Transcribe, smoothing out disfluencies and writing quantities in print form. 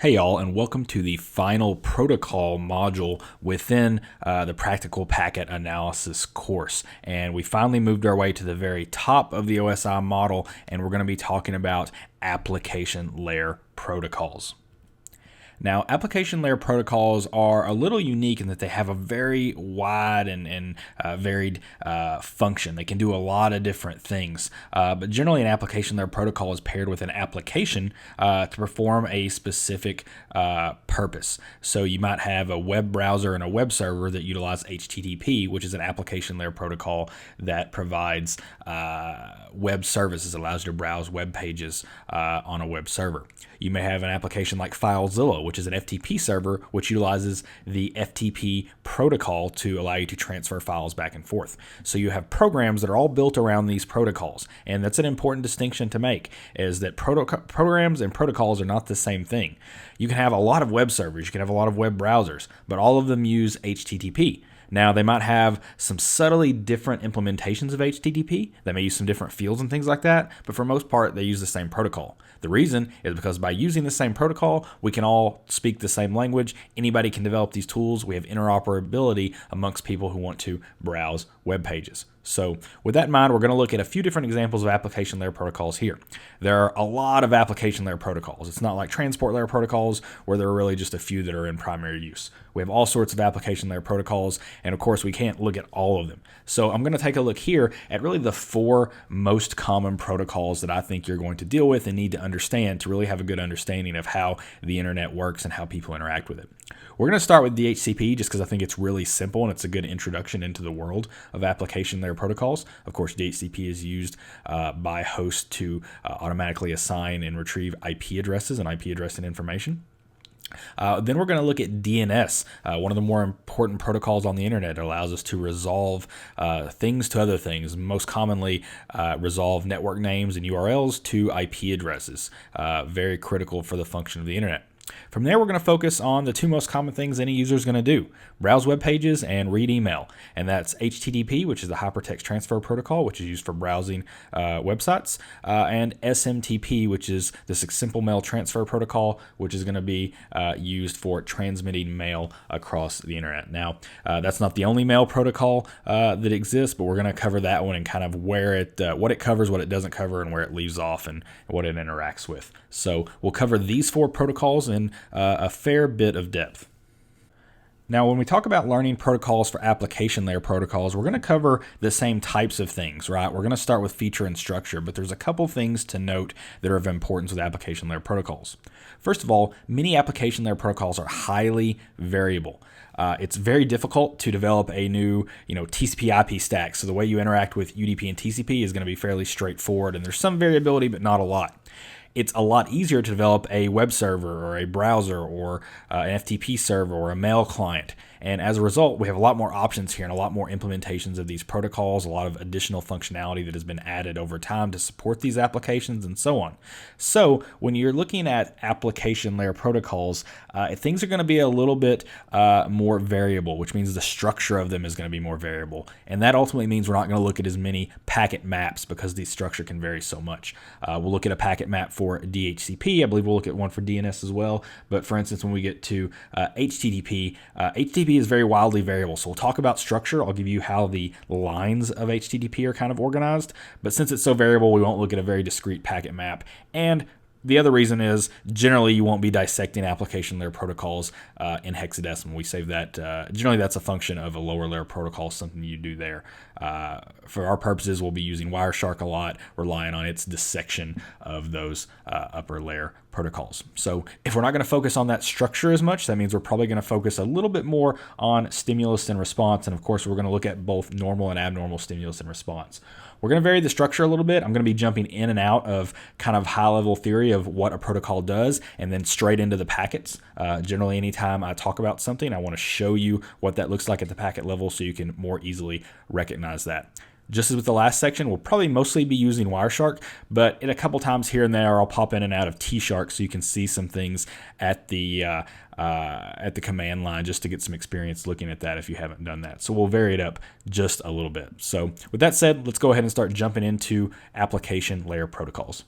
Hey y'all, and welcome to the final protocol module within the practical packet analysis course. And we finally moved our way to the very top of the OSI model, and we're going to be talking about application layer protocols. Now, application layer protocols are a little unique in that they have a very wide and varied function. They can do a lot of different things, but generally an application layer protocol is paired with an application to perform a specific purpose. So you might have a web browser and a web server that utilize HTTP, which is an application layer protocol that provides web services, allows you to browse web pages on a web server. You may have an application like FileZilla, which is an FTP server, which utilizes the FTP protocol to allow you to transfer files back and forth. So you have programs that are all built around these protocols. And that's an important distinction to make, is that programs and protocols are not the same thing. You can have a lot of web servers, you can have a lot of web browsers, but all of them use HTTP. Now, they might have some subtly different implementations of HTTP. They may use some different fields and things like that, but for most part, they use the same protocol. The reason is because by using the same protocol, we can all speak the same language. Anybody can develop these tools. We have interoperability amongst people who want to browse web pages. So with that in mind, we're going to look at a few different examples of application layer protocols here. There are a lot of application layer protocols. It's not like transport layer protocols where there are really just a few that are in primary use. We have all sorts of application layer protocols, and of course we can't look at all of them. So I'm going to take a look here at really the four most common protocols that I think you're going to deal with and need to understand to really have a good understanding of how the internet works and how people interact with it. We're going to start with DHCP just because I think it's really simple and it's a good introduction into the world of application layer protocols. Of course, DHCP is used by hosts to automatically assign and retrieve IP addresses and IP addressing information. Then we're going to look at DNS, one of the more important protocols on the internet. It allows us to resolve things to other things, most commonly resolve network names and URLs to IP addresses, very critical for the function of the internet. From there, we're going to focus on the two most common things any user is going to do: browse web pages and read email. And that's HTTP, which is the Hypertext Transfer Protocol, which is used for browsing websites, and SMTP, which is the Simple Mail Transfer Protocol, which is going to be used for transmitting mail across the internet. Now, that's not the only mail protocol that exists, but we're going to cover that one and kind of where it, what it covers, what it doesn't cover, and where it leaves off and what it interacts with. So we'll cover these four protocols in a fair bit of depth. Now, when we talk about learning protocols for application layer protocols, we're going to cover the same types of things, right? We're going to start with feature and structure, but there's a couple things to note that are of importance with application layer protocols. First of all, many application layer protocols are highly variable. It's very difficult to develop a new, TCP/IP stack. So the way you interact with UDP and TCP is going to be fairly straightforward, and there's some variability, but not a lot. It's a lot easier to develop a web server or a browser or an FTP server or a mail client. And as a result, we have a lot more options here and a lot more implementations of these protocols, a lot of additional functionality that has been added over time to support these applications and so on. So when you're looking at application layer protocols, things are going to be a little bit more variable, which means the structure of them is going to be more variable. And that ultimately means we're not going to look at as many packet maps because the structure can vary so much. We'll look at a packet map for DHCP. I believe we'll look at one for DNS as well. But for instance, when we get to HTTP, HTTP is very wildly variable. So we'll talk about structure. I'll give you how the lines of HTTP are kind of organized. But since it's so variable, we won't look at a very discrete packet map. And the other reason is generally you won't be dissecting application layer protocols in hexadecimal. We save that. Generally, that's a function of a lower layer protocol, something you do there. For our purposes, we'll be using Wireshark a lot, relying on its dissection of those upper layer protocols. So if we're not going to focus on that structure as much, that means we're probably going to focus a little bit more on stimulus and response. And of course, we're going to look at both normal and abnormal stimulus and response. We're going to vary the structure a little bit. I'm going to be jumping in and out of kind of high-level theory of what a protocol does and then straight into the packets. Generally, anytime I talk about something, I want to show you what that looks like at the packet level so you can more easily recognize that. Just as with the last section, we'll probably mostly be using Wireshark, but in a couple times here and there, I'll pop in and out of T-Shark so you can see some things at the command line just to get some experience looking at that if you haven't done that. So we'll vary it up just a little bit. So with that said, let's go ahead and start jumping into application layer protocols.